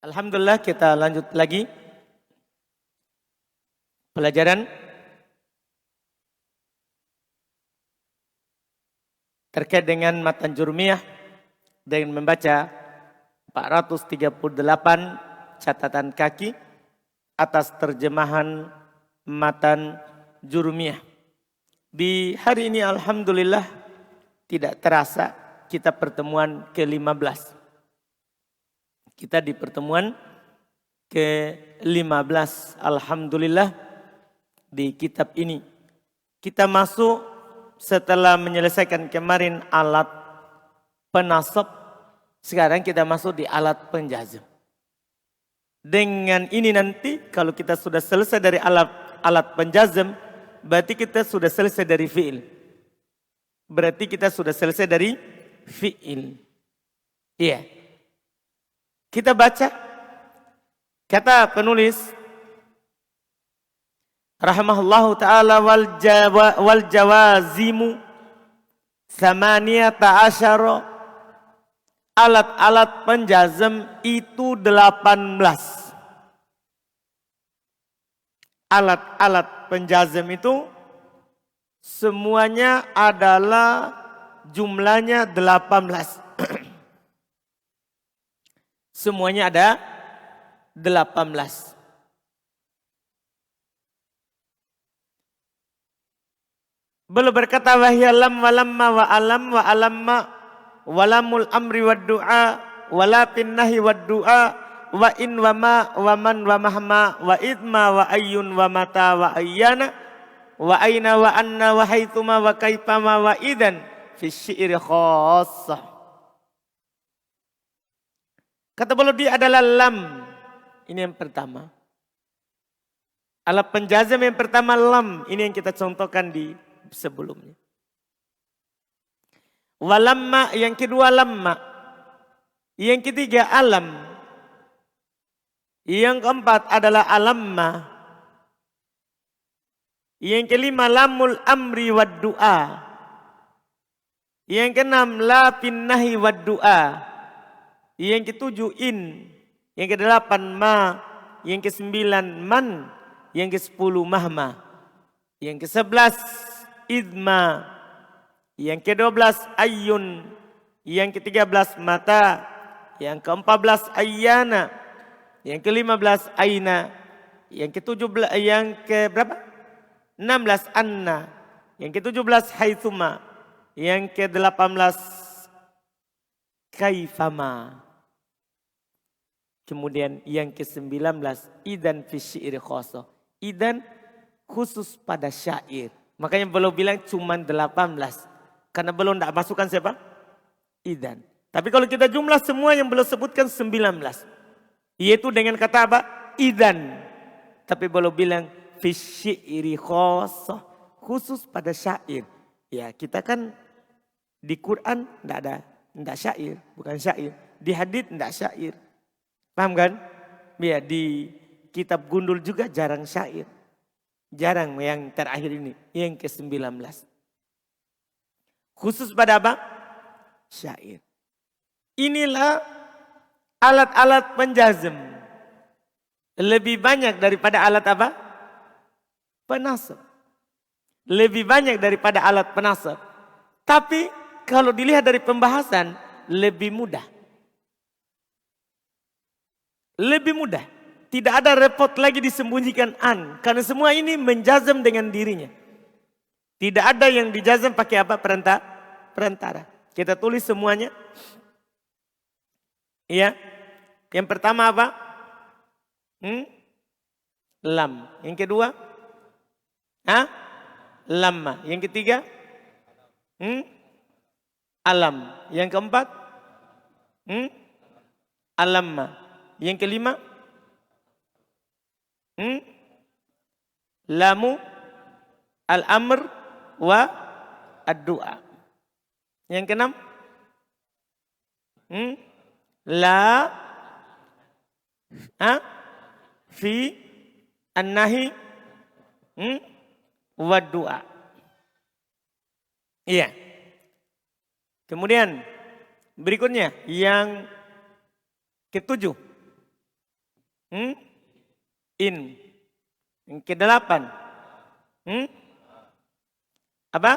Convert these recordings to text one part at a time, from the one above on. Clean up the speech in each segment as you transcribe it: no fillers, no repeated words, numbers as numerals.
Alhamdulillah, kita lanjut lagi pelajaran terkait dengan matan Jurmiyah dengan membaca 438 catatan kaki atas terjemahan matan Jurmiyah. Di hari ini alhamdulillah tidak terasa kita pertemuan ke-15. Kita di pertemuan ke-15 alhamdulillah di kitab ini. Kita masuk setelah menyelesaikan kemarin alat penasab, sekarang kita masuk di alat penjazm. Dengan ini nanti kalau kita sudah selesai dari alat penjazm, berarti kita sudah selesai dari fi'il. Berarti kita sudah selesai dari fi'il. Iya. Kita baca kata penulis rahimahullahu ta'ala wal jawazimu samaniyata asyara, alat-alat penjazm itu 18. Alat-alat penjazm itu semuanya adalah jumlahnya 18. Semuanya ada 18. Beliau berkata wahyalam walamma wa alam wa alamma walamul amri wad du'a walatin nahi wad du'a wa in wa ma wa man wa mahma wa idma wa ayyun wa mata wa ayyana wa aina wa anna wa haitsuma wa kaifama wa idan fi syi'ri khassah. Kata beliau dia adalah lam. Ini yang pertama. Alat penjazm yang pertama lam. Ini yang kita contohkan di sebelumnya. Walamma yang kedua lamma. Yang ketiga alam. Yang keempat adalah alamma. Yang kelima lamul amri wad du'a. Yang keenam la pinnahi wad du'a. Yang ketujuh in, yang kedelapan ma, yang kesembilan man, yang kesepuluh mahma, yang kesebelas idma, yang kedua-belas ayyun, yang ke-13 mata, yang ke-14 ayyana, yang ke-15 aina, yang ke-17 yang ke berapa? 16 anna, yang ke-17 haitsuma, yang ke-18 kaifama. Kemudian yang ke-19 idan fi syi'ri khassa. Idan khusus pada syair. Makanya beliau bilang cuma 18. Karena beliau tidak masukkan siapa? Idan. Tapi kalau kita jumlah semua yang beliau sebutkan 19. Yaitu dengan kata apa? Idan. Tapi beliau bilang fi syi'ri khassa. Khusus pada syair. Ya kita kan di Quran tidak ada. Tidak syair. Bukan syair. Di hadits tidak syair. Paham kan? Ya, di kitab Gundul juga jarang syair. Jarang yang terakhir ini. Yang ke-19. Khusus pada apa? Syair. Inilah alat-alat penjazm. Lebih banyak daripada alat apa? Penasab. Lebih banyak daripada alat penasab. Tapi kalau dilihat dari pembahasan lebih mudah. Lebih mudah. Tidak ada repot lagi disembunyikan an. Karena semua ini menjazm dengan dirinya. Tidak ada yang dijazm pakai apa? Perantara. Kita tulis semuanya. Iya. Yang pertama apa? Lam. Yang kedua? Lamma. Yang ketiga? Alam. Yang keempat? Alamma. Yang kelima? Lamu al-amr wa ad-du'a. Yang keenam? La fi an-nahi wa ad-du'a. Iya. Kemudian berikutnya yang ketujuh. In. Yang ke-8. Apa?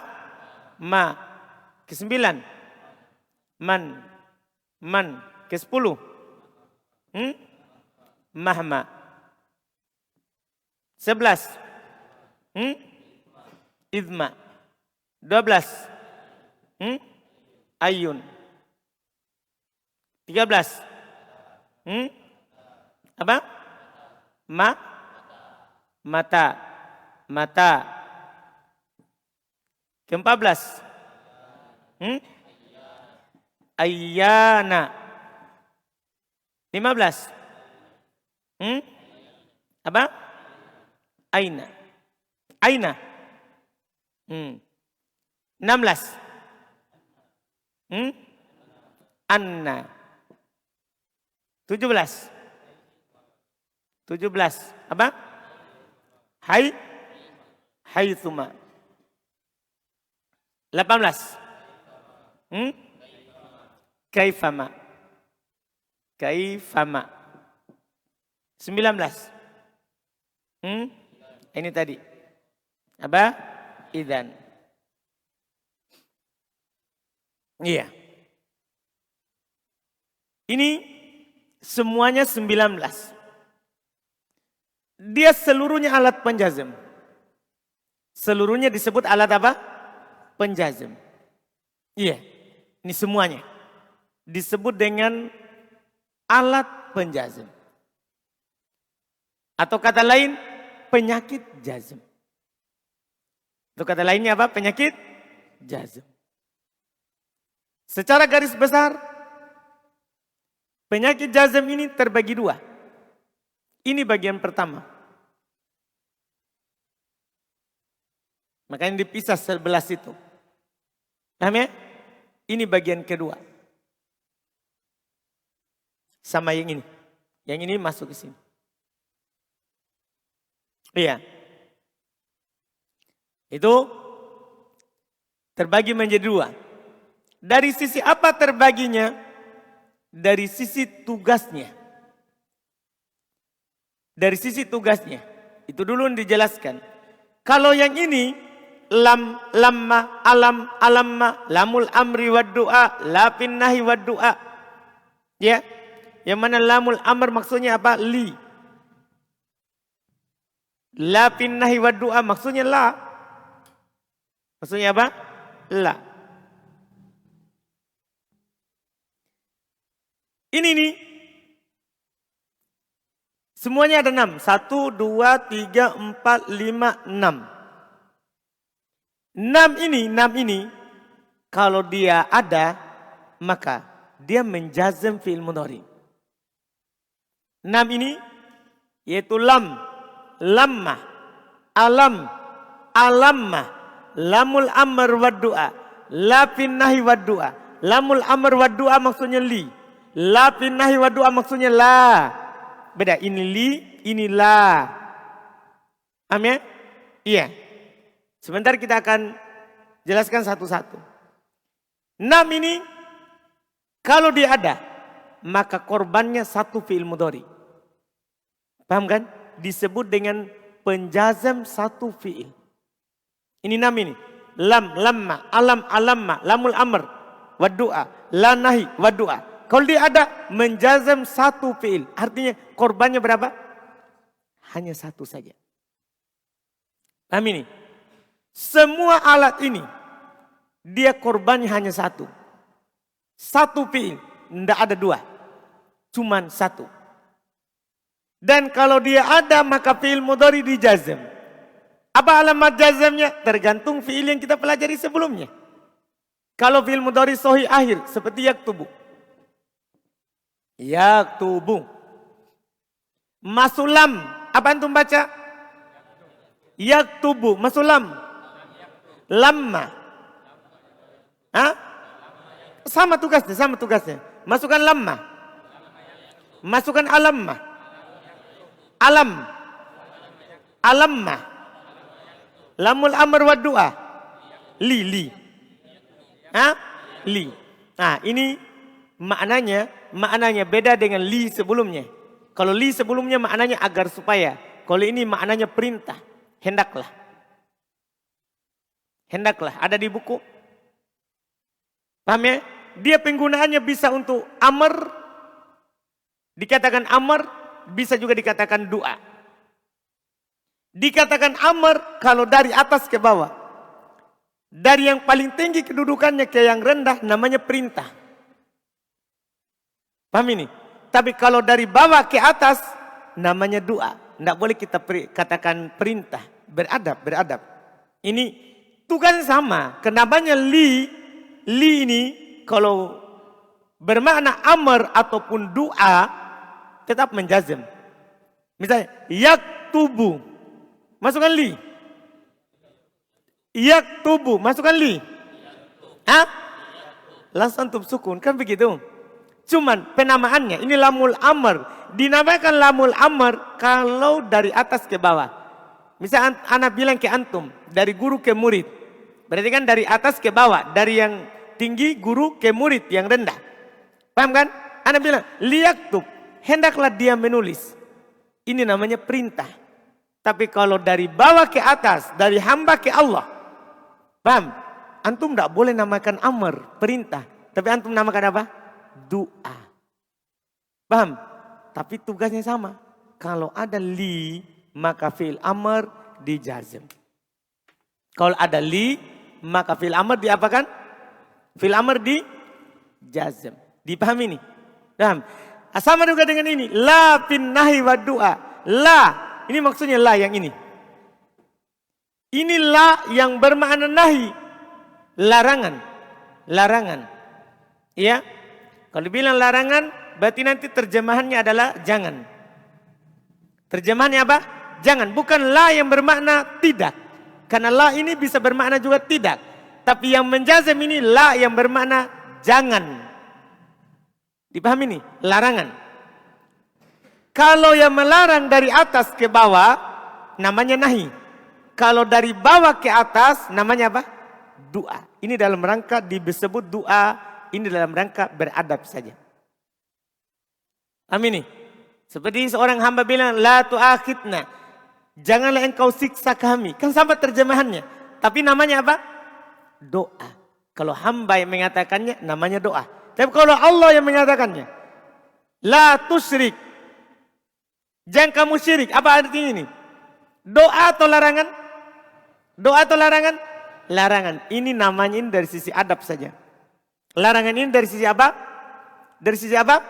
Ma. Ke-9. Man. Ke-10. Mahma. 11. Idma. 12. Ayun. 13. Apa? Mata. Ke-14. Ayyana. 15. Apa? Aina. 16. Anna. 17. Apa? Haitsuma. 18. Kaifama. 19. Ini tadi. Apa? Idzan. Iya. Ini semuanya 19. Dia seluruhnya alat penjazm. Seluruhnya disebut alat apa? Penjazm. Iya. Ini semuanya disebut dengan alat penjazm. Atau kata lain, penyakit jazm. Atau kata lainnya apa? Penyakit jazm. Secara garis besar, penyakit jazm ini terbagi dua. Ini bagian pertama. Makanya dipisah 11 itu. Paham ya? Ini bagian kedua. Sama yang ini. Yang ini masuk ke sini. Iya. Itu terbagi menjadi dua. Dari sisi apa terbaginya? Dari sisi tugasnya. Dari sisi tugasnya. Itu dulu yang dijelaskan. Kalau yang ini, lamma, alamma, lamul amri wad du'a, lapin nahi wad du'a. Ya. Yang mana lamul amr maksudnya apa? Li. Lapin nahi wad du'a maksudnya la. Maksudnya apa? La. Ini nih. Semuanya ada 6. 1, 2, 3, 4, 5, 6. 6 ini. Kalau dia ada. Maka dia menjazm fi'il mudhari. 6 ini. Yaitu lam. Lamma. Alam. Alamma. Lamul amr wad du'a. Lapin nahi wad du'a. Lamul amr wad du'a maksudnya li. Lapin nahi wad du'a maksudnya la. Beda, ini li, ini la. Amin? Iya. Sebentar kita akan jelaskan satu-satu. 6 ini, kalau dia ada, maka korbannya satu fi'il mudhari. Paham kan? Disebut dengan penjazm satu fi'il. Ini 6 ini. Lam, lamma, alam, alamma, lamul amr, wad du'a, la nahi, wad du'a. Kalau dia ada, menjazm satu fi'il. Artinya korbannya berapa? Hanya satu saja. Paham ini? Semua alat ini, dia korbannya hanya satu. Satu fi'il, tidak ada dua. Cuman satu. Dan kalau dia ada, maka fi'il mudhari dijazm. Apa alamat jazmnya? Tergantung fi'il yang kita pelajari sebelumnya. Kalau fi'il mudhari sahih akhir, seperti yaktubu. Yaktubu. Masulam. Apa antum baca? Yaktubu. Masulam. Lamma. Hah? Sama tugasnya. Masukkan lamma. Masukkan alamma. Alam. Alamma. Lamul amr wa du'a. Li. Hah? Li. Nah, ini maknanya beda dengan li sebelumnya. Kalau li sebelumnya maknanya agar supaya. Kalau ini maknanya perintah. Hendaklah. Hendaklah. Ada di buku. Paham ya? Dia penggunaannya bisa untuk amar. Dikatakan amar. Bisa juga dikatakan doa. Dikatakan amar kalau dari atas ke bawah. Dari yang paling tinggi kedudukannya ke yang rendah namanya perintah. Paham ini? Tapi kalau dari bawah ke atas namanya doa. Tidak boleh kita katakan perintah. Beradab. Ini tugasnya sama. Kenapanya li ini kalau bermakna amar ataupun doa tetap menjazm. Misalnya yaktubu. Masukkan li. Yaktubu. Masukkan li. Hah? Langsung antum sukun. Kan begitu. Cuman penamaannya, ini lamul amr. Dinamakan lamul amr kalau dari atas ke bawah. Misal anak bilang ke antum, dari guru ke murid. Berarti kan dari atas ke bawah. Dari yang tinggi guru ke murid yang rendah. Paham kan? Anak bilang, liyaktub. Hendaklah dia menulis. Ini namanya perintah. Tapi kalau dari bawah ke atas, dari hamba ke Allah. Paham? Antum tidak boleh namakan amr, perintah. Tapi antum namakan apa? Doa. Paham? Tapi tugasnya sama. Kalau ada li, maka fi'il amr dijazm. Kalau ada li, maka fi'il amr diapakan? Fi'il amr dijazm. Dipahami ini? Paham? Sama juga dengan ini. La fin nahi wa doa. La. Ini maksudnya la yang ini. Ini la yang bermakna nahi. Larangan. Larangan. Iya? Kalau dibilang larangan, berarti nanti terjemahannya adalah jangan. Terjemahannya apa? Jangan. Bukan la yang bermakna tidak. Karena la ini bisa bermakna juga tidak. Tapi yang menjazam ini la yang bermakna jangan. Dipahami ini? Larangan. Kalau yang melarang dari atas ke bawah, namanya nahi. Kalau dari bawah ke atas, namanya apa? Doa. Ini dalam rangka disebut doa. Ini dalam rangka beradab saja. Amin. Seperti seorang hamba bilang, la tu'akhidna. Janganlah engkau siksa kami. Kan sama terjemahannya. Tapi namanya apa? Doa. Kalau hamba yang mengatakannya, namanya doa. Tapi kalau Allah yang mengatakannya, la tusyrik. Jangan kamu syirik. Apa artinya ini? Doa atau larangan? Doa atau larangan? Larangan. Ini namanya ini dari sisi adab saja. Larangan ini dari sisi apa? Dari sisi apa?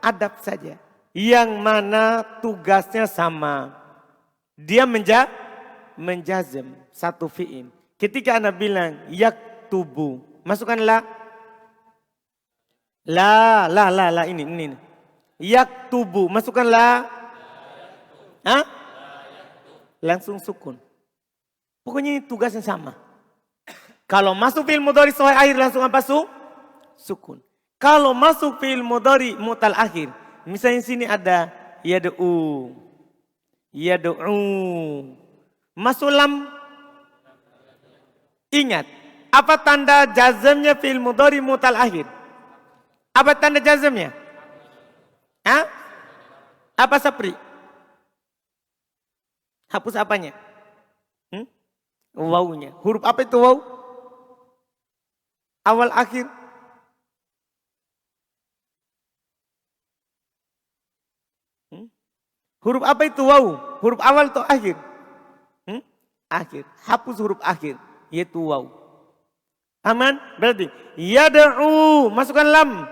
Adab saja. Yang mana tugasnya sama. Dia menjazm satu fi'il. Ketika Anda bilang yaktubu, masukkan la. La ini. Yaktubu, masukkan la. Hah? Langsung sukun. Pokoknya ini tugasnya sama. Kalau masuk fi'il mudhari sahih akhir langsung apa sukun. Kalau masuk fi'il mudhari mu'tal akhir, misalnya sini ada yad'u. Masuk lam. Ingat, apa tanda jazmnya fi'il mudhari mu'tal akhir? Apa tanda jazmnya? Hah? Apa sapri? Hapus apanya? Wawunya. Huruf apa itu waw? Awal akhir. Huruf apa itu waw? Huruf awal atau akhir? Akhir. Hapus huruf akhir. Yaitu waw. Aman? Berarti. Yada'u. Masukkan lam.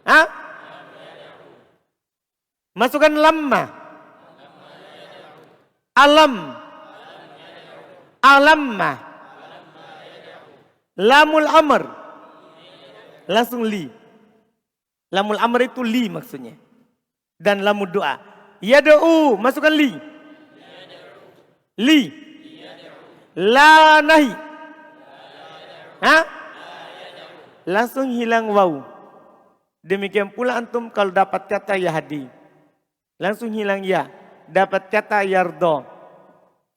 Hah? Masukkan lamma. Alam. Alamma. Lamul amr. Langsung li. Lamul amr itu li maksudnya. Dan lamul doa. Yada'u. Masukkan li. Li. La nahi. Hah? Langsung hilang waw. Demikian pula antum kalau dapat kata yahdi. Langsung hilang ya. Dapat kata yardo.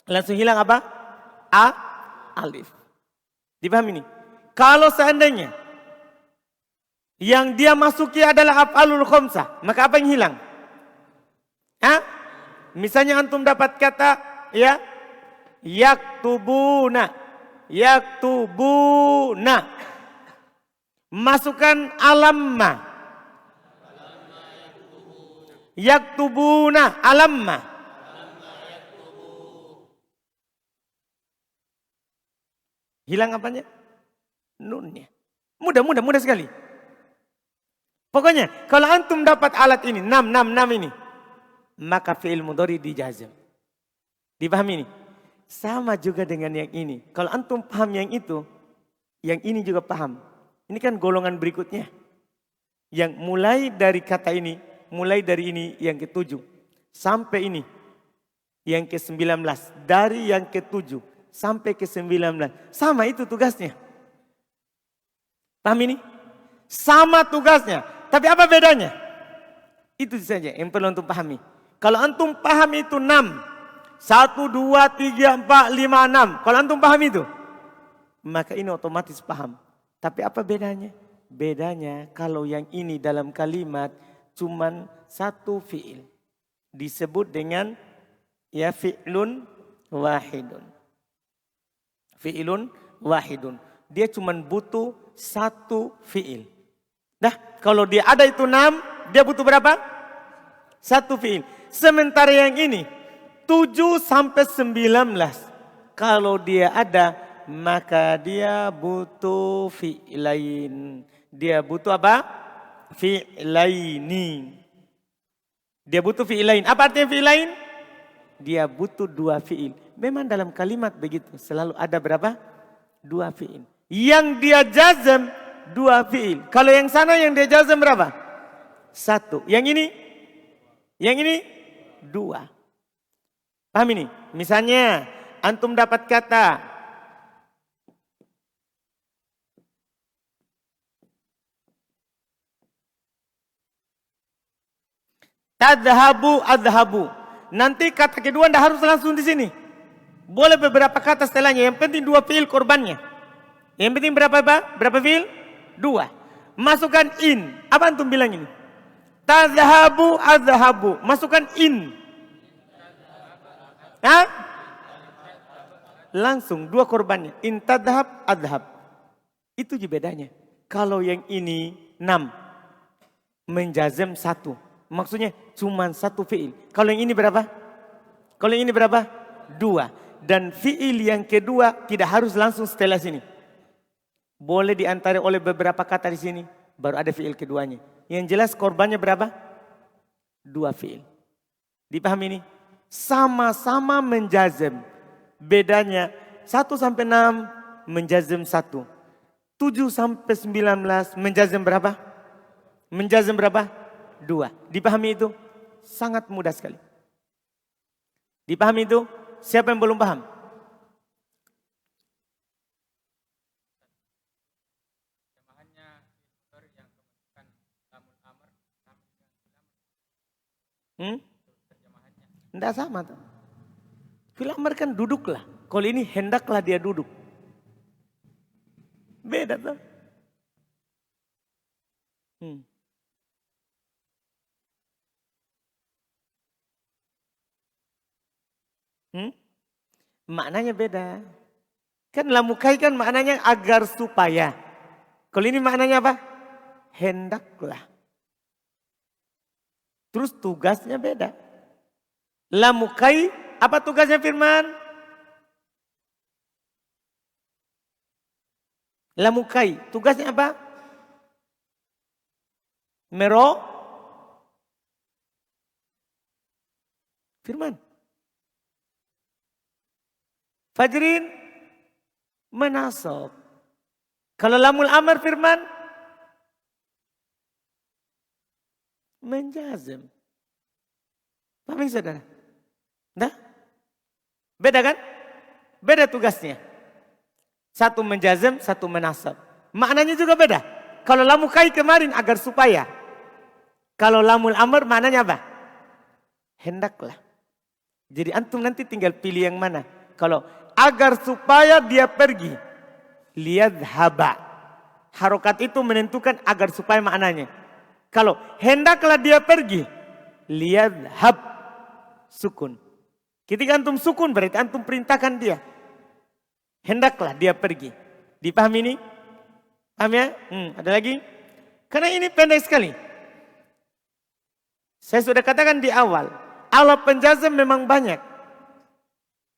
Langsung hilang apa? Alif. Dipahami ini? Kalau seandainya yang dia masuki adalah af'alul khamsah, maka apa yang hilang? Misalnya antum dapat kata ya yaktubuna. Yaktubuna. Masukkan alamma. Yaktubuna alamma. Hilang apanya? Nunnya. Mudah sekali. Pokoknya kalau antum dapat alat ini, 6 ini. Maka fi'il mudhari dijazm. Dipahami ini? Sama juga dengan yang ini. Kalau antum paham yang itu, yang ini juga paham. Ini kan golongan berikutnya. Yang mulai dari kata ini, mulai dari ini yang ke-7. Sampai ini. Yang ke-19. Dari yang ke-7 sampai ke-19. Sama itu tugasnya. Paham ini? Sama tugasnya. Tapi apa bedanya? Itu saja yang perlu antum pahami. Kalau antum paham itu 6. 1, 2, 3, 4, 5, 6. Kalau antum paham itu. Maka ini otomatis paham. Tapi apa bedanya? Bedanya kalau yang ini dalam kalimat cuman satu fi'il. Disebut dengan ya fi'lun wahidun. Fi'lun wahidun. Dia cuman butuh satu fi'il. Nah, kalau dia ada itu 6, dia butuh berapa? Satu fi'il. Sementara yang ini 7 sampai 19. Kalau dia ada, maka dia butuh fi'lain. Dia butuh apa? Fi'laini. Dia butuh fi'lain. Apa artinya fi'lain? Dia butuh 2 fi'il. Memang dalam kalimat begitu. Selalu ada berapa? 2 fi'il. Yang dia jazm 2 fi'il. Kalau yang sana yang dia jazm berapa? 1. Yang ini? Yang ini? 2. Paham ini? Misalnya antum dapat kata tadhabu adhabu. Nanti kata kedua tidak harus langsung di sini. Boleh beberapa kata setelahnya. Yang penting 2 fi'il korbannya. Yang penting berapa fi'il? 2. Masukkan in. Apa antum bilang ini? Tadhabu adhabu. Masukkan in. Hah? Langsung 2 korbannya. In tadhab adhab. Itu juga bedanya. Kalau yang ini 6. Menjazm 1. Maksudnya cuma 1 fi'il. Kalau yang ini berapa? Kalau yang ini berapa? 2. Dan fi'il yang kedua tidak harus langsung setelah sini. Boleh diantara oleh beberapa kata di sini. Baru ada fi'il keduanya. Yang jelas korbannya berapa? 2 fi'il. Dipahami ini? Sama-sama menjazm. Bedanya 1 sampai 6 menjazm 1. 7 sampai 19 menjazm berapa? Menjazm berapa? 2. Dipahami itu? Sangat mudah sekali. Dipahami itu? Siapa yang belum paham? Tidak sama. Fil amr kan duduklah. Kalau ini hendaklah dia duduk. Beda tuh. Maknanya beda. Kan lamukai kan maknanya agar supaya. Kalau ini maknanya apa? Hendaklah. Terus tugasnya beda. Lamukai, apa tugasnya firman? Lamukai, tugasnya apa? Firman. Fajrin menasab. Kalau lamul amr firman menjazm. Paham saudara? Nah, beda kan? Beda tugasnya. Satu menjazm, satu menasab. Maknanya juga beda. Kalau lamukai kemarin agar supaya. Kalau lamul amr maknanya apa? Hendaklah. Jadi antum nanti tinggal pilih yang mana. Kalau agar supaya dia pergi. Lihat haba. Harokat itu menentukan agar supaya maknanya. Kalau hendaklah dia pergi. Lihat hab. sukun. Ketika antum sukun berarti antum perintahkan dia. Hendaklah dia pergi. Dipahami ini? Paham ya? Ada lagi? Karena ini pendek sekali. Saya sudah katakan di awal. Alat penjazam memang banyak.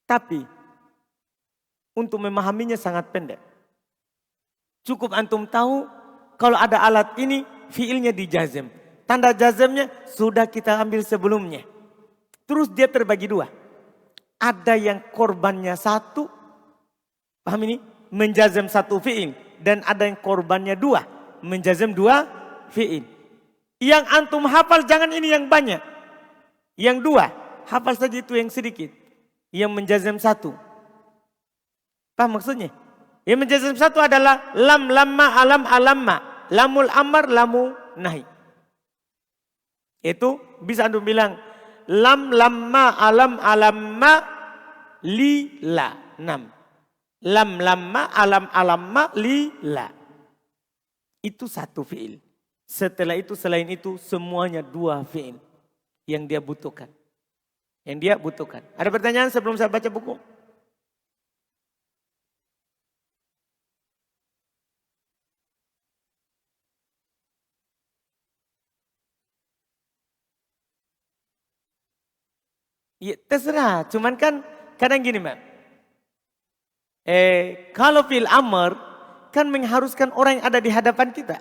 Tapi untuk memahaminya sangat pendek. Cukup antum tahu kalau ada alat ini fiilnya dijazam. Tanda jazamnya sudah kita ambil sebelumnya. Terus dia terbagi dua. Ada yang korbannya satu. Paham ini? Menjazam satu fiil. Dan ada yang korbannya dua. Menjazam dua fiil. Yang antum hafal jangan ini yang banyak. Yang dua. Hafal saja itu yang sedikit. Yang menjazam satu. Paham maksudnya? Yang menjazam satu adalah lam, lamma, alam, alamma. Lamul amar, lamu, nahi. Itu bisa antum bilang. Lam, lamma, alam, alamma, li, la. 6. Lam, lamma, alam, alamma, li, la. Itu satu fiil. Setelah itu, selain itu, semuanya dua fiil. Yang dia butuhkan. Yang dia butuhkan. Ada pertanyaan sebelum saya baca buku? Ya, terserah, cuman kan kadang gini Mbak. Kalau fil amr kan mengharuskan orang yang ada di hadapan kita.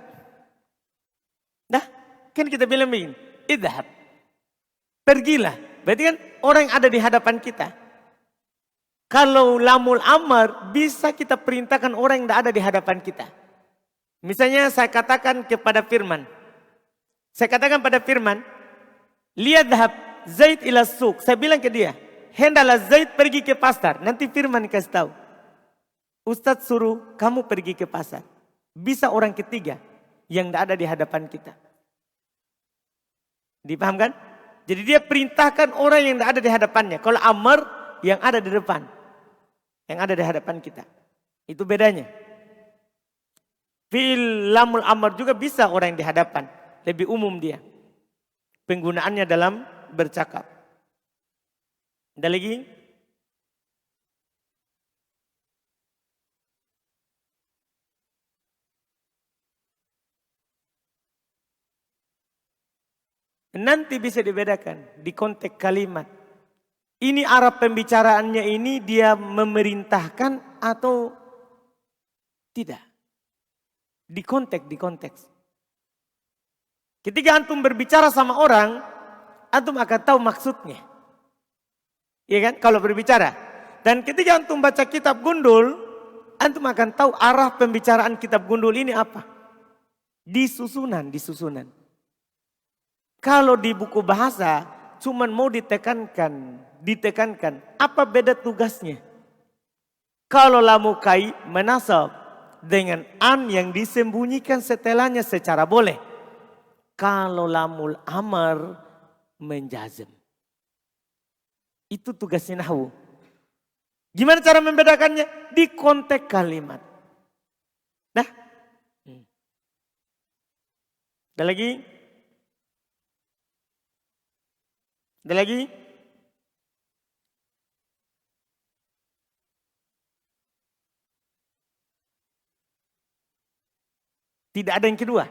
Dah, kan kita bilang begini, idhab. Pergilah, berarti kan orang yang ada di hadapan kita. Kalau lamul amr bisa kita perintahkan orang yang tidak ada di hadapan kita. Misalnya saya katakan kepada Firman. Saya katakan pada Firman, liyadhab Zaid ila suq. Saya bilang ke dia, hendaklah Zaid pergi ke pasar. Nanti Firman kasih tahu. Ustadz suruh kamu pergi ke pasar. Bisa orang ketiga yang tidak ada di hadapan kita. Dipahamkan? Jadi dia perintahkan orang yang tidak ada di hadapannya. Kalau amr yang ada di depan. Yang ada di hadapan kita. Itu bedanya. Fil lamul amr juga bisa orang yang di hadapan. Lebih umum dia. Penggunaannya dalam bercakap. Ada lagi? Nanti bisa dibedakan di konteks kalimat. Ini arah pembicaraannya ini dia memerintahkan atau tidak. Di konteks. Ketika antum berbicara sama orang, antum akan tahu maksudnya. Iya kan? Kalau berbicara. Dan ketika antum baca kitab Gundul, antum akan tahu arah pembicaraan kitab Gundul ini apa. Disusunan. Kalau di buku bahasa, cuman mau ditekankan. Apa beda tugasnya? Kalau lamukai menasab dengan an yang disembunyikan setelahnya secara boleh. Kalau lamul amar menjazam. Itu tugasnya nahwu. Gimana cara membedakannya? Di konteks kalimat. Nah. Ada lagi? Ada lagi? Tidak ada yang kedua.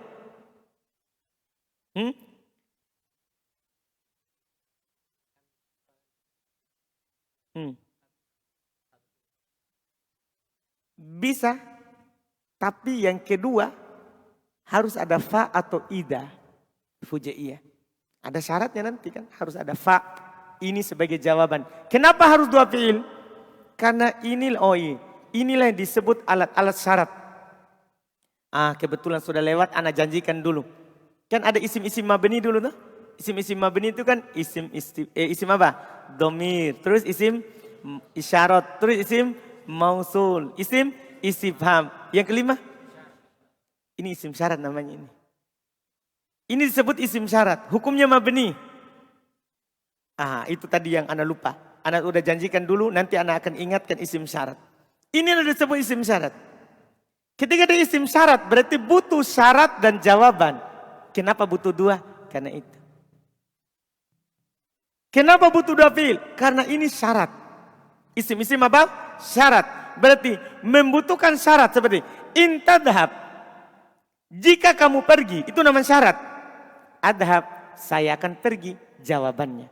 Bisa. Tapi yang kedua harus ada fa atau ida. Fujaiyah. Ada syaratnya nanti kan. Harus ada fa. Ini sebagai jawaban. Kenapa harus dua fiil? Karena inilah yang disebut alat-alat syarat. Kebetulan sudah lewat, ana janjikan dulu. Kan ada isim-isim mabni dulu tuh. Isim-isim mabni itu kan isim apa? Domir. Terus isim isyarat. Terus isim mausul. Isim istifham. Yang kelima? Ini isim syarat namanya ini. Ini disebut isim syarat. Hukumnya mabni. Itu tadi yang ana lupa. Ana udah janjikan dulu, nanti ana akan ingatkan isim syarat. Ini yang disebut isim syarat. Ketika ada isim syarat, berarti butuh syarat dan jawaban. Kenapa butuh dua? Karena itu. Kenapa butuh dua fiil? Karena ini syarat. Isim-isim apa? Syarat. Berarti membutuhkan syarat seperti intadhab. Jika kamu pergi, itu namanya syarat. Adhab, saya akan pergi, jawabannya.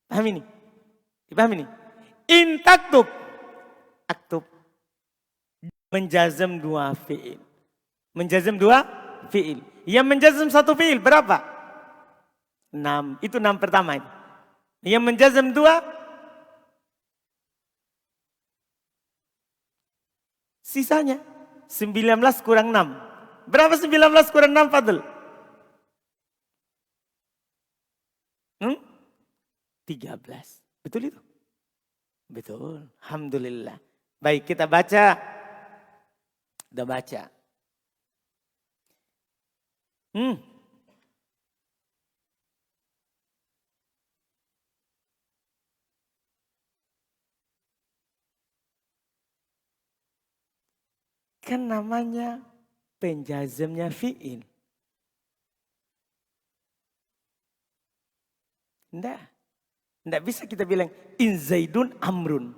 Paham ini? Dipaham ini? Intaktub, aktub. Menjazam dua fiil. Menjazam dua fiil. Yang menjazam satu fiil berapa? 6. Itu 6 pertama. Yang menjazam dua, sisanya 19 kurang 6. Berapa 19 kurang 6, Fadl? 13. Betul itu? Betul. Alhamdulillah. Baik, kita baca. Udah baca. Kan namanya penjazamnya fi'il. Nggak bisa kita bilang in zaidun amrun.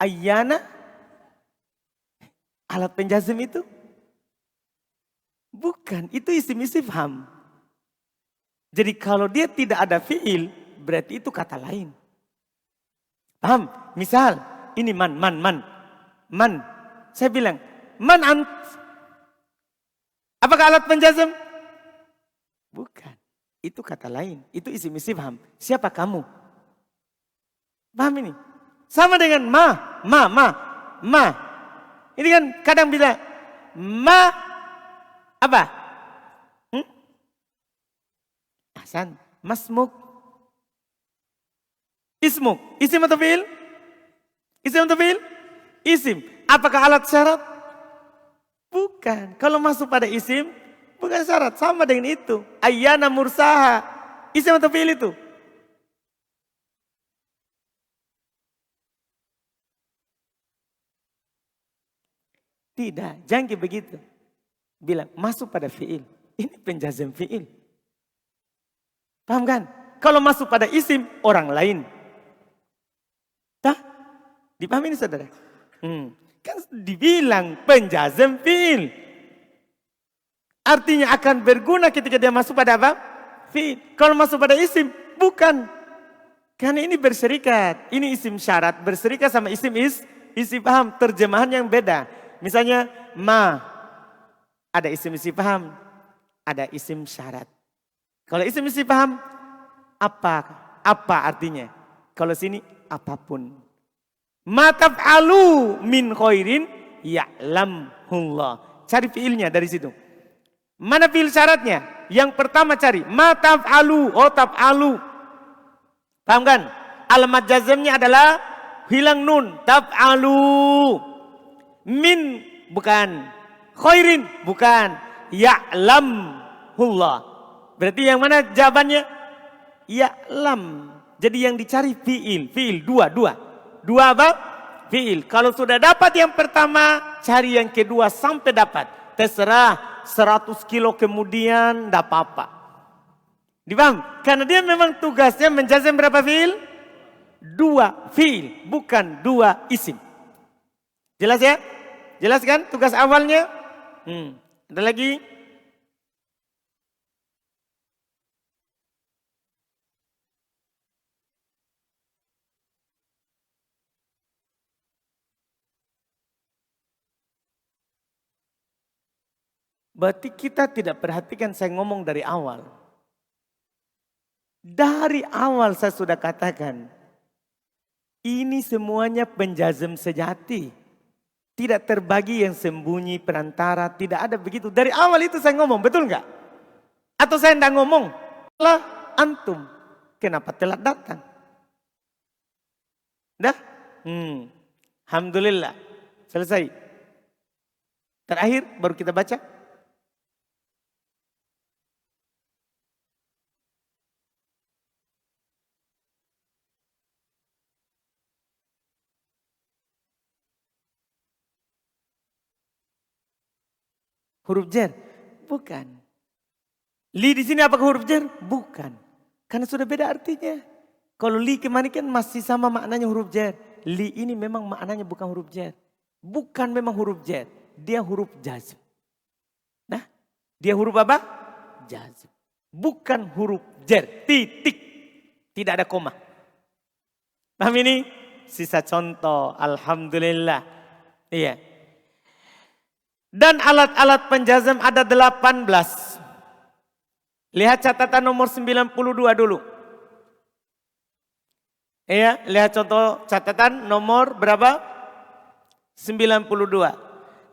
Ayyana alat penjazam itu? Bukan, itu isim istifham. Jadi kalau dia tidak ada fi'il, berarti itu kata lain. Paham? Misal, ini man. Saya bilang, man ant. Apakah alat penjazam? Bukan. Itu kata lain. Itu isim istifham. Siapa kamu? Paham ini? Sama dengan ma. Ini kan kadang bila ma apa? Hasan, masmuk. Ismuk. Isim atau fi'il? Isim atau fi'il? Isim. Apakah alat syarat? Bukan. Kalau masuk pada isim, bukan syarat. Sama dengan itu. Ayyana mursaha. Isim atau fi'il itu? Tidak. Jangan begitu. Bilang masuk pada fi'il. Ini penjazam fi'il. Paham kan? Kalau masuk pada isim, orang lain. Dah? Dipahami ini saudara? Kan dibilang penjazam fi'il. Artinya akan berguna ketika dia masuk pada apa? Fi'il. Kalau masuk pada isim, bukan. Karena ini berserikat. Ini isim syarat berserikat sama isim istifham. Terjemahan yang beda. Misalnya ma. Ada isim istifham. Ada isim syarat. Kalau isim istifham, apa artinya? Kalau sini apapun. Ma taf'alu min khairin ya'lamhullah. Cari fiilnya dari situ. Mana fiil syaratnya? Yang pertama cari ma taf'alu. Oh taf'alu. Paham kan? Alamat jazamnya adalah hilang nun. Taf'alu. Min bukan. Khairin bukan. Ya'lamhullah. Berarti yang mana jawabannya? Ya'lam. Jadi yang dicari fiil. Dua apa? Fiil. Kalau sudah dapat yang pertama, cari yang kedua sampai dapat. Terserah 100 kilo kemudian, tidak apa-apa. Dipaham? Karena dia memang tugasnya menjazam berapa fiil? 2 fiil, bukan 2 isim. Jelas ya? Jelas kan tugas awalnya? Ada lagi? Berarti kita tidak perhatikan saya ngomong dari awal. Dari awal saya sudah katakan. Ini semuanya penjazam sejati. Tidak terbagi yang sembunyi perantara. Tidak ada begitu. Dari awal itu saya ngomong. Betul nggak? Atau saya tidak ngomong? Lah antum. Kenapa telat datang? Dah? Alhamdulillah. Selesai. Terakhir baru kita baca. Huruf jar. Bukan. Li di sini apakah huruf jar? Bukan. Karena sudah beda artinya. Kalau li kemarin kan masih sama maknanya huruf jar. Li ini memang maknanya bukan huruf jar. Bukan memang huruf jar. Dia huruf jazm. Nah, dia huruf apa? Jazm. Bukan huruf jar. Titik. Tidak ada koma. Paham ini? Sisa contoh. Alhamdulillah. Iya. Dan alat-alat penjazm ada 18. Lihat catatan nomor 92 dulu. Iya, lihat contoh catatan nomor berapa? 92.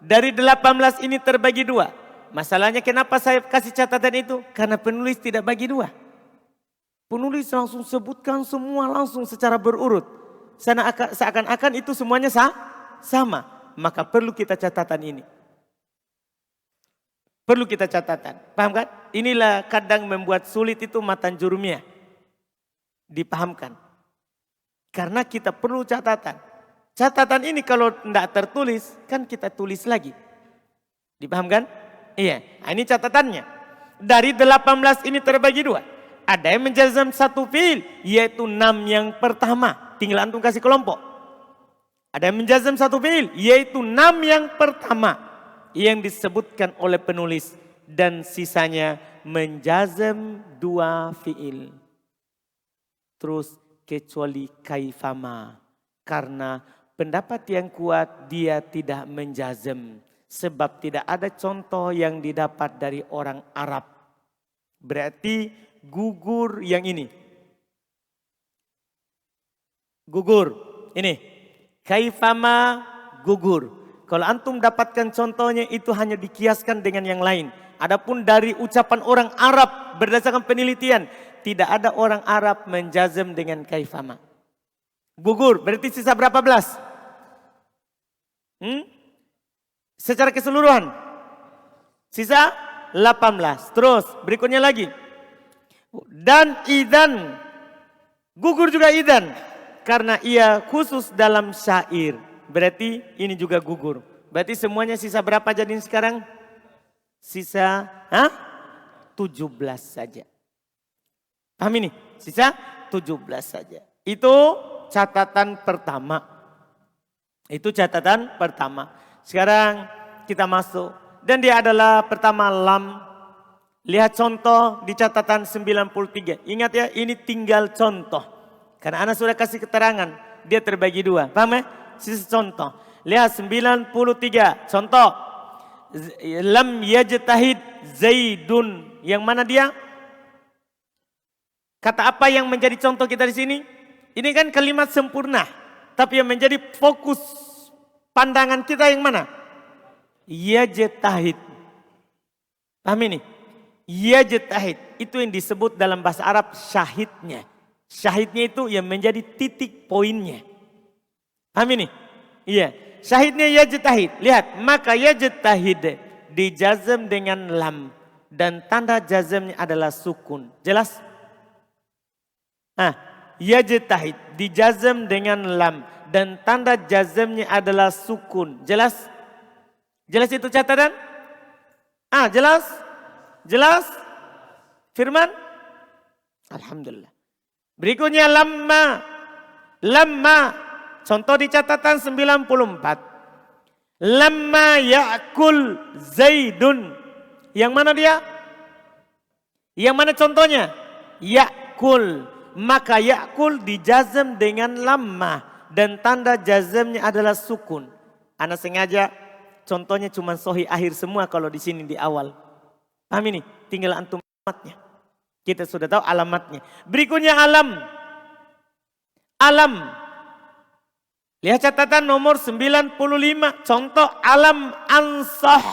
Dari 18 ini terbagi 2. Masalahnya kenapa saya kasih catatan itu? Karena penulis tidak bagi 2. Penulis langsung sebutkan semua langsung secara berurut. Seakan-akan itu semuanya sama. Maka perlu kita catatan ini. Perlu kita catatan. Paham kan? Inilah kadang membuat sulit itu matan jurumiyah. Dipahamkan. Karena kita perlu catatan. Catatan ini kalau tidak tertulis, kan kita tulis lagi. Dipahamkan? Iya. Nah, ini catatannya. Dari 18 ini terbagi 2. Ada yang menjazam satu fiil, yaitu 6 yang pertama. Tinggal antum kasih kelompok. Ada yang menjazam satu fiil, yaitu 6 yang pertama. Yang disebutkan oleh penulis. Dan sisanya menjazam 2 fiil. Terus kecuali kaifama. Karena pendapat yang kuat dia tidak menjazam. Sebab tidak ada contoh yang didapat dari orang Arab. Berarti gugur yang ini. Gugur. Ini. Kaifama gugur. Kalau antum dapatkan contohnya itu hanya dikiaskan dengan yang lain. Adapun dari ucapan orang Arab berdasarkan penelitian. Tidak ada orang Arab menjazam dengan kaifama. Gugur. Berarti sisa berapa belas? Secara keseluruhan. Sisa 18. Terus berikutnya lagi. Dan idan. Gugur juga idan. Karena ia khusus dalam syair. Berarti ini juga gugur. Berarti semuanya sisa berapa jadi sekarang? Sisa 17 saja. Paham ini? Sisa 17 saja. Itu catatan pertama. Itu catatan pertama. Sekarang kita masuk. Dan dia adalah pertama lam. Lihat contoh di catatan 93. Ingat ya, ini tinggal contoh. Karena anak sudah kasih keterangan. Dia terbagi 2. Paham ya? Sisa contoh. Lihat 93. Contoh. Lam yajtahid Zaidun. Yang mana dia? Kata apa yang menjadi contoh kita di sini? Ini kan kalimat sempurna. Tapi yang menjadi fokus pandangan kita yang mana? Yajtahid. Paham ini? Yajtahid. Itu yang disebut dalam bahasa Arab syahidnya. Syahidnya itu yang menjadi titik poinnya. Paham ini? Iya. Syahidnya yajtahid. Lihat. Maka yajtahid dijazam dengan lam. Dan tanda jazamnya adalah sukun. Jelas? Yajtahid dijazam dengan lam dan tanda jazamnya adalah sukun. Jelas? Jelas itu catatan? Jelas? Jelas? Firman? Alhamdulillah. Berikutnya lamma. Lamma. Contoh di catatan 94. Lamma ya'kul Zaidun. Yang mana dia? Yang mana contohnya? Ya'kul. Maka ya'kul dijazam dengan lamma. Dan tanda jazamnya adalah sukun. Ana sengaja contohnya cuma sohi akhir semua kalau di sini di awal. Paham ini? Tinggal antum alamatnya. Kita sudah tahu alamatnya. Berikutnya alam. Alam. Lihat catatan nomor 95. Contoh alam ansah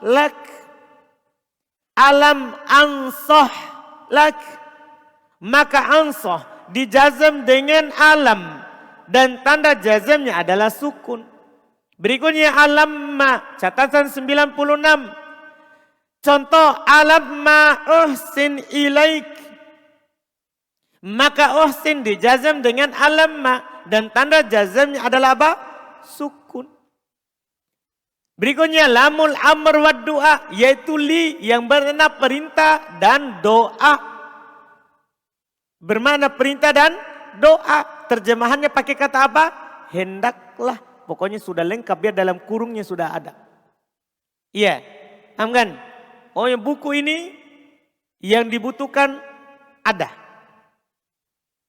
lak. Alam ansah lak. Maka ansah dijazam dengan alam. Dan tanda jazamnya adalah sukun. Berikutnya alamma. Catatan 96. Contoh alamma uhsin ilaik. Maka uhsin dijazam dengan alamma. Dan tanda jazamnya adalah apa? Sukun. Berikutnya lamul amr wad doa, yaitu li yang bermakna perintah dan doa. Bermakna perintah dan doa. Terjemahannya pakai kata apa? Hendaklah. Pokoknya sudah lengkap, biar dalam kurungnya sudah ada. Iya, paham kan? Oh, yang buku ini yang dibutuhkan ada.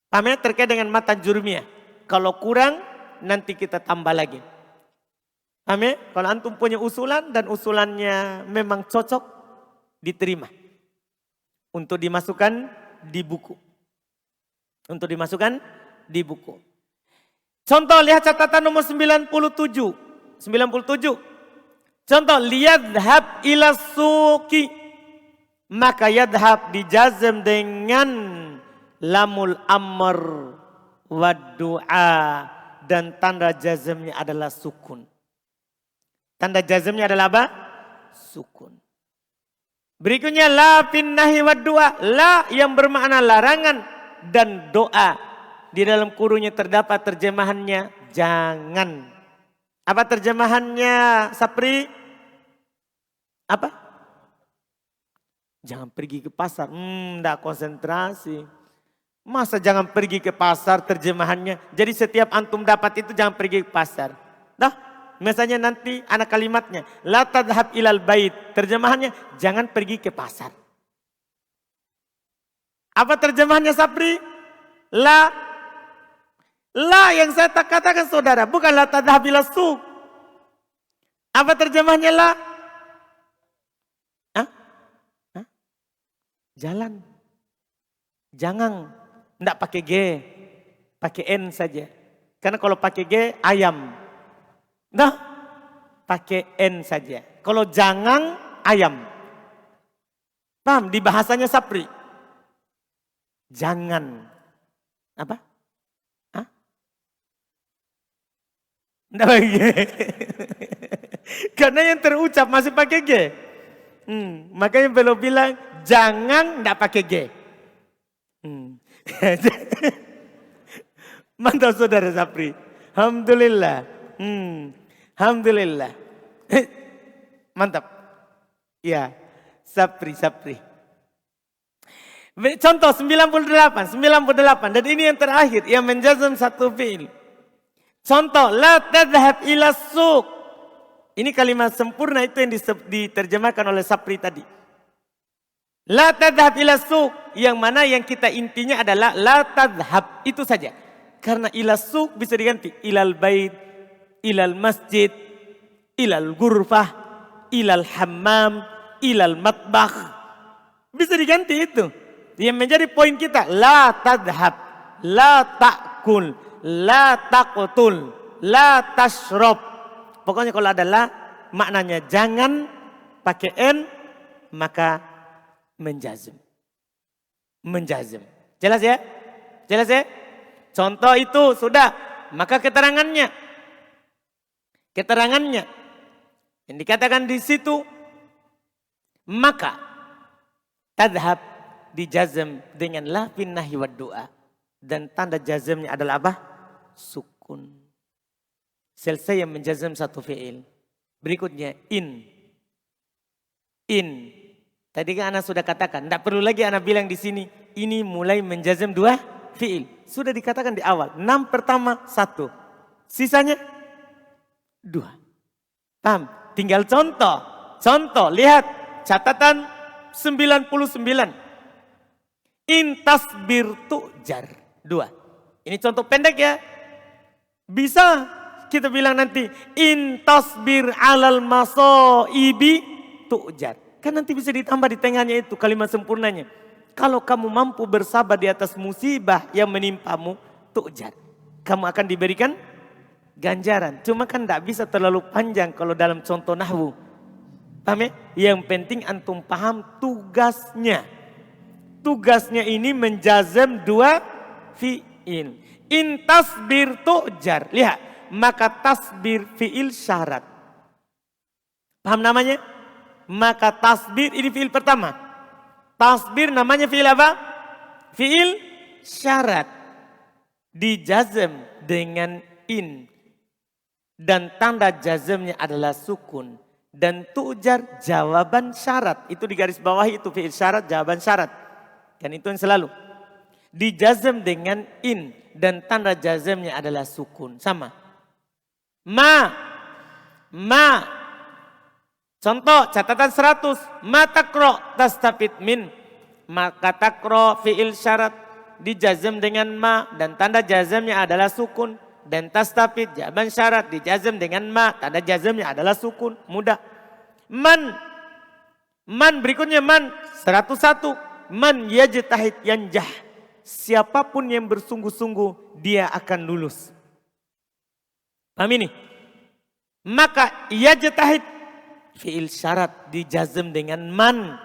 Paham ya? Terkait dengan matan jurumiyah. Kalau kurang nanti kita tambah lagi. Paham ya? Kalau antum punya usulan dan usulannya memang cocok, diterima. Untuk dimasukkan di buku. Untuk dimasukkan di buku. Contoh, lihat catatan nomor 97. 97. Contoh, liyadhab ila suqi. Maka yadhab dijazm dengan lamul amr wad du'a. Dan tanda jazmnya adalah sukun. Tanda jazmnya adalah apa? Sukun. Berikutnya la fin nahi wad du'a. La yang bermakna larangan dan doa. Di dalam kurungnya terdapat terjemahannya jangan. Apa terjemahannya, Sapri? Apa? Jangan pergi ke pasar. Enggak konsentrasi. Masa jangan pergi ke pasar terjemahannya. Jadi setiap antum dapat itu jangan pergi ke pasar. Dah, misalnya nanti anak kalimatnya. La tadhab ilal bait. Terjemahannya jangan pergi ke pasar. Apa terjemahannya, Sapri? La yang saya katakan saudara, bukan la tadhab ila suq. Apa terjemahnya la? Hah? Jalan. Jangan. Enggak pakai G. Pakai N saja. Karena kalau pakai G, ayam. Nah, pakai N saja. Kalau jangan, ayam. Paham? Di bahasanya Sapri. Jangan. Apa? Nggak pakai G. Karena yang terucap masih pakai G. Makanya belum bilang jangan nggak pakai G. Mantap saudara Sapri. Alhamdulillah. Alhamdulillah. Mantap. Ya, Sapri. Contoh 98. Dan ini yang terakhir yang menjazm satu fi'il. Contoh, la tadhhab ila suq. Ini kalimat sempurna itu yang diterjemahkan oleh Sapri tadi. La tadhhab ila suq. Yang mana yang kita intinya adalah la tadhhab. Itu saja. Karena ila suq bisa diganti. Ilal bait, ilal masjid, ilal ghurfah, ilal hammam, ilal matbakh. Bisa diganti itu. Yang menjadi poin kita. La tadhhab, la ta'kul. La taqtul, la tashrab. Pokoknya kalau ada la, maknanya jangan, pakai n, maka menjazm. Jelas ya? Contoh itu sudah. Maka keterangannya. Yang dikatakan di situ, maka tadhab dijazm dengan la fin nahi wad du'a. Dan tanda jazmnya adalah apa? Sukun. Selesai yang menjazm satu fi'il. Berikutnya in. Tadi kan Ana sudah katakan, tidak perlu lagi Ana bilang di sini. Ini mulai menjazm dua fi'il. Sudah dikatakan di awal. 6 pertama 1. Sisanya 2. Paham? Tinggal contoh. Contoh, lihat catatan 99. In tasbir tu'jar. 2. Ini contoh pendek ya. Bisa kita bilang nanti in tasbir alal masoibi tu'jar. Kan nanti bisa ditambah di tengahnya itu kalimat sempurnanya. Kalau kamu mampu bersabar di atas musibah yang menimpamu, tu'jar. Kamu akan diberikan ganjaran. Cuma kan tidak bisa terlalu panjang kalau dalam contoh nahwu. Paham ya? Yang penting antum paham tugasnya. Tugasnya ini menjazm dua fi'il. In tasbir tu'jar. Lihat. Maka tasbir fi'il syarat. Paham namanya? Maka tasbir ini fi'il pertama. Tasbir namanya fi'il apa? Fi'il syarat. Dijazm dengan in. dan tanda jazmnya adalah sukun. Dan tujar jawaban syarat. Itu di garis bawah itu fi'il syarat, jawaban syarat. Kan itu yang selalu. Dijazm dengan in dan tanda jazmnya adalah sukun. Sama. Ma. Contoh catatan 100. Ma takro tastafid min. Maka takro fi'il syarat dijazm dengan ma dan tanda jazmnya adalah sukun. Dan tastafid jawaban syarat dijazm dengan ma, tanda jazmnya adalah sukun. Mudah. Man berikutnya man 101. Man yajtahid yanjah. Siapapun yang bersungguh-sungguh dia akan lulus. Paham ini? Maka yajtahid fi'il syarat dijazm dengan man.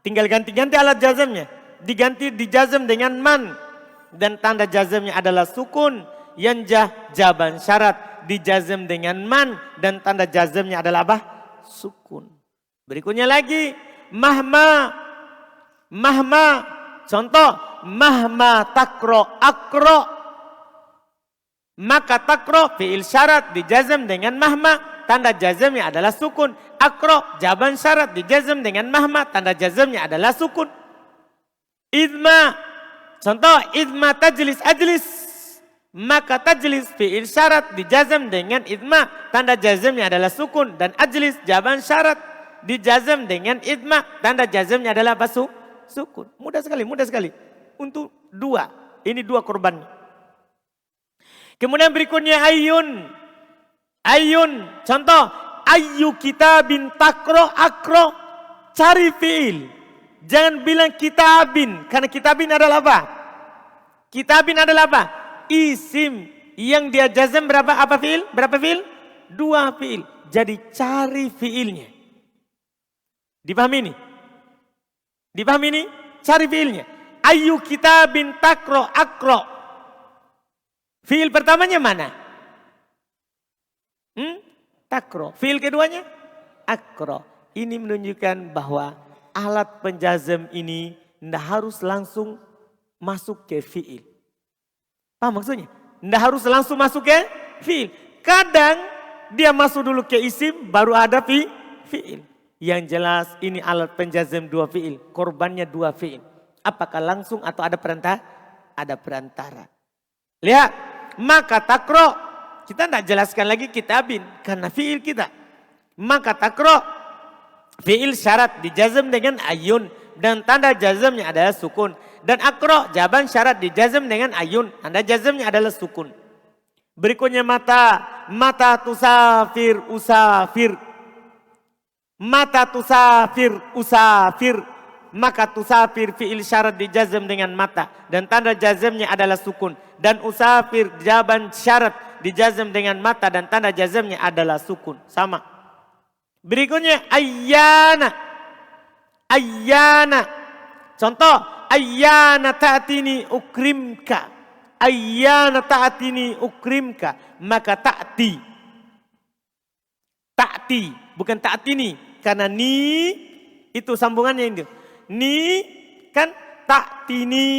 Tinggal ganti-ganti alat jazmnya. Diganti dijazm dengan man. Dan tanda jazmnya adalah sukun. Yanjah jawaban syarat dijazm dengan man dan tanda jazmnya adalah apa? Sukun. Berikutnya lagi mahma. Contoh mahma takro akro. Maka takro fi'il syarat dijazm dengan mahma, tanda jazmnya adalah sukun. Akro jawaban syarat dijazm dengan mahma, tanda jazmnya adalah sukun. Idma. Contoh idma tajlis ajlis. Maka tajlis fi'il syarat dijazm dengan idma, tanda jazmnya adalah sukun. Dan ajlis jawaban syarat dijazm dengan idma, tanda jazmnya adalah apa? Sukun. Mudah sekali. Untuk dua. Ini dua korban. Kemudian berikutnya ayun. Contoh ayu kitabin takro akro. Cari fi'il. Jangan bilang kitabin. Karena kitabin adalah apa? Isim yang dia jazm berapa fi'il? Berapa fi'il? 2 fi'il. Jadi cari fi'ilnya. Dipahami ini? Cari fi'ilnya. Ayu kitabin takro akro. Fi'il pertamanya mana? Takro. Fi'il keduanya? Akro. Ini menunjukkan bahwa alat penjazm ini tidak harus langsung masuk ke fi'il. Paham maksudnya? Tidak harus langsung masuk ke fi'il. Kadang dia masuk dulu ke isim baru ada fi'il. Yang jelas ini alat penjazm 2 fi'il. Korbannya 2 fi'il. Apakah langsung atau ada perantara? Ada perantara. Lihat. Maka takro. Kita tidak jelaskan lagi kitabin. Karena fi'il kita. Maka takro. Fi'il syarat dijazm dengan ayun. Dan tanda jazmnya adalah sukun. Dan akro jawaban syarat dijazm dengan ayun. Tanda jazmnya adalah sukun. Berikutnya mata. Mata tusafir usafir. Mata tusafir usafir. Maka tusafir fi'il syarat dijazm dengan mata. Dan tanda jazmnya adalah sukun. Dan usafir jawaban syarat dijazm dengan mata. Dan tanda jazmnya adalah sukun. Sama. Berikutnya ayyana. Contoh. Ayyana ta'tini ukrimka. Ayyana ta'tini ukrimka. Maka ta'ti. Bukan ta'tini. Karena ni itu sambungannya itu. Ni kan ta'tini.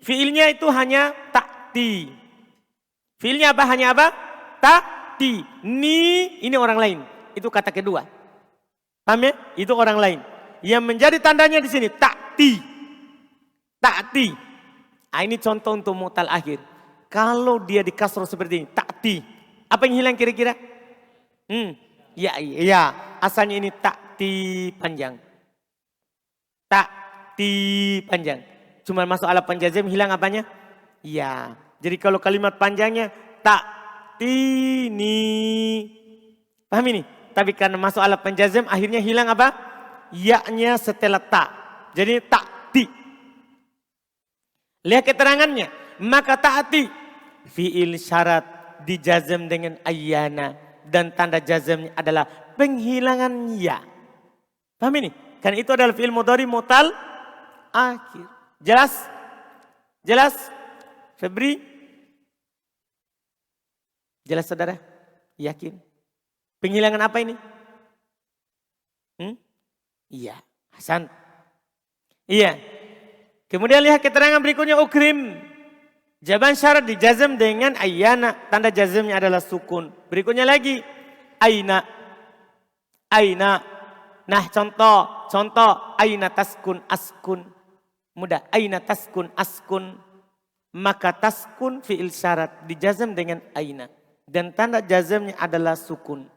Fiilnya itu hanya ta'ti. Fiilnya apa? Hanya apa? Ta'ti. Ni ini orang lain. Itu kata kedua. Paham ya? Itu orang lain. Yang menjadi tandanya di sini ta'ti. Ini contoh untuk mu'tal akhir. Kalau dia di kasroh seperti ini, ta'ti. Apa yang hilang kira-kira? Ya. Asalnya ini ta'ti panjang. Cuma masuk alat penjazm hilang apanya? Ya. Jadi kalau kalimat panjangnya ta'tini. Paham ini? Tapi karena masuk alat penjazm akhirnya hilang apa? Ya-nya setelah ta. Jadi ta'ti. Lihat keterangannya. Maka ta'ati. Fi'il syarat dijazm dengan ayyana. Dan tanda jazmnya adalah penghilangan ya. Paham ini? Karena itu adalah fi'il mudhari mu'tal akhir. Jelas? Febri? Jelas saudara? Yakin? Penghilangan apa ini? Iya. Hasan. Iya. Kemudian lihat keterangan berikutnya ukrim. Jawaban syarat dijazam dengan ayyana. Tanda jazamnya adalah sukun. Berikutnya lagi. Aina. Aina. Nah contoh. Aina taskun askun. Mudah. Aina taskun askun. Maka taskun fi'il syarat dijazam dengan aina. Dan tanda jazamnya adalah sukun.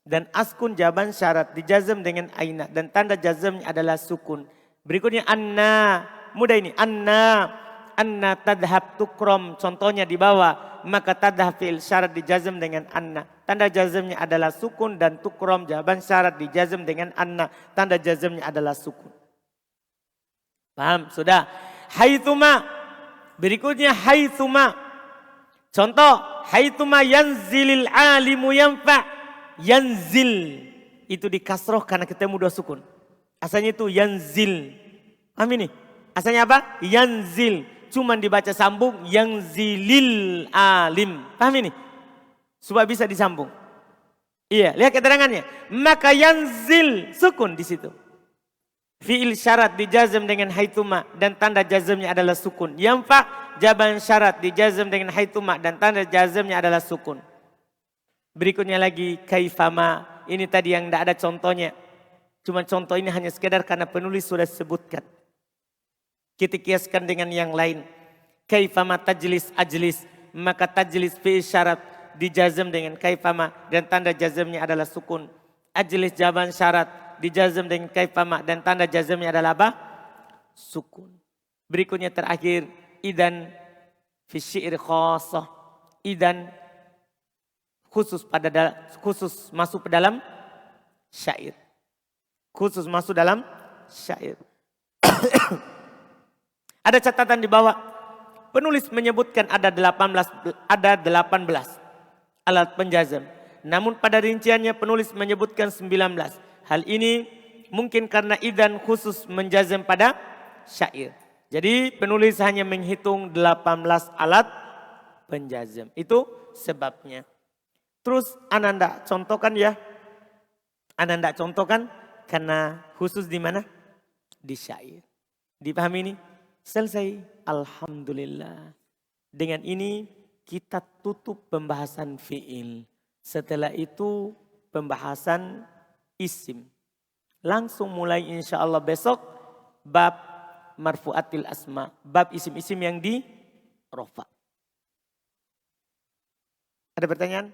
Dan askun jawaban syarat dijazam dengan aina. Dan tanda jazamnya adalah sukun. Berikutnya anna. Mudah ini. Anna. Anna tadhab tukrom. Contohnya di bawah. Maka tadhab fi'il syarat dijazam dengan anna. Tanda jazamnya adalah sukun. Dan tukrom jawaban syarat dijazam dengan anna. Tanda jazamnya adalah sukun. Paham? Sudah. Haithuma. Berikutnya haithuma. Contoh. Haithuma yanzilil alimu yanfa'. Yanzil itu dikasroh karena ketemu dua sukun. Asalnya itu yanzil. Paham ini? Asalnya apa? Yanzil. Cuman dibaca sambung yanzilil alim. Paham ini? Supaya bisa disambung. Iya, lihat keterangannya. Maka yanzil sukun di situ. Fi'il syarat dijazam dengan haituma dan tanda jazamnya adalah sukun. Yanfa jawaban syarat dijazam dengan haituma dan tanda jazamnya adalah sukun. Berikutnya lagi kaifama. Ini tadi yang tidak ada contohnya. Cuma contoh ini hanya sekedar karena penulis sudah sebutkan. Kita kiaskan dengan yang lain. Kaifama tajlis ajlis. Maka tajlis fi syarat dijazam dengan kaifama. Dan tanda jazamnya adalah sukun. Ajlis jawaban syarat dijazam dengan kaifama. Dan tanda jazamnya adalah apa? Sukun. Berikutnya terakhir. Idan fi syi'ri khasah. Idan khusus masuk ke dalam syair. Khusus masuk dalam syair. Ada catatan di bawah. Penulis menyebutkan ada 18 alat penjazam. Namun pada rinciannya penulis menyebutkan 19. Hal ini mungkin karena idan khusus menjazam pada syair. Jadi penulis hanya menghitung 18 alat penjazam. Itu sebabnya. Terus Anda contohkan ya. Anda contohkan karena khusus di mana? Di syair. Dipahami ini? Selesai. Alhamdulillah. Dengan ini kita tutup pembahasan fi'il. Setelah itu pembahasan isim. Langsung mulai insya Allah besok bab marfu'atil asma. Bab isim-isim yang di rofa. Ada pertanyaan?